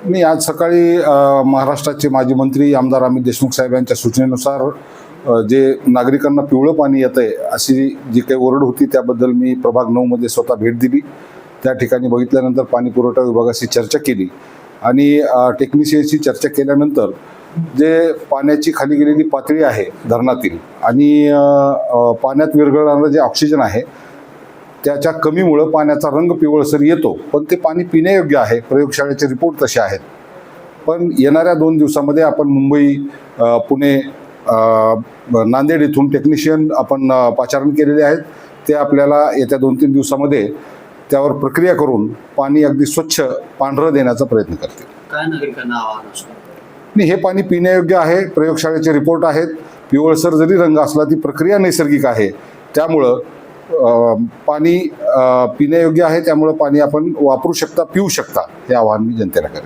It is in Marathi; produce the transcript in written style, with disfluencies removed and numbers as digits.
मी आज सकाळी महाराष्ट्राचे माजी मंत्री आमदार अमित देशमुख साहेब यांच्या सूचनेनुसार जे नागरिकांना पिवळं पाणी येतं आहे अशी जी काही ओरड होती त्याबद्दल मी प्रभाग 9 मध्ये स्वतः भेट दिली. त्या ठिकाणी बघितल्यानंतर पाणी पुरवठा विभागाशी चर्चा केली आणि टेक्निशियनशी चर्चा केल्यानंतर जे पाण्याची खाली गेलेली पातळी आहे धरणातील आणि पाण्यात विरघळणारं जे ऑक्सिजन आहे त्याच्या कमीमुळं पाण्याचा रंग पिवळसर येतो, पण ते पाणी पिण्यायोग्य आहे. प्रयोगशाळेचे रिपोर्ट तसे आहेत. पण येणाऱ्या 2 दिवसामध्ये आपण मुंबई, पुणे, नांदेड इथून टेक्निशियन आपण पाचारण केलेले आहेत. ते आपल्याला येत्या 2-3 दिवसामध्ये त्यावर प्रक्रिया करून पाणी अगदी स्वच्छ पांढरं देण्याचा प्रयत्न करतील. काय नागरिकांना आव्हान असतं? नाही, हे पाणी पिण्यायोग्य आहे. प्रयोगशाळेचे रिपोर्ट आहेत. पिवळसर जरी रंग असला ती प्रक्रिया नैसर्गिक आहे, त्यामुळं पाणी पिण्यायोग्य आहे. त्यामुळं पाणी आपण वापरू शकता, पिऊ शकता. हे आवाहन मी जनतेला करेन.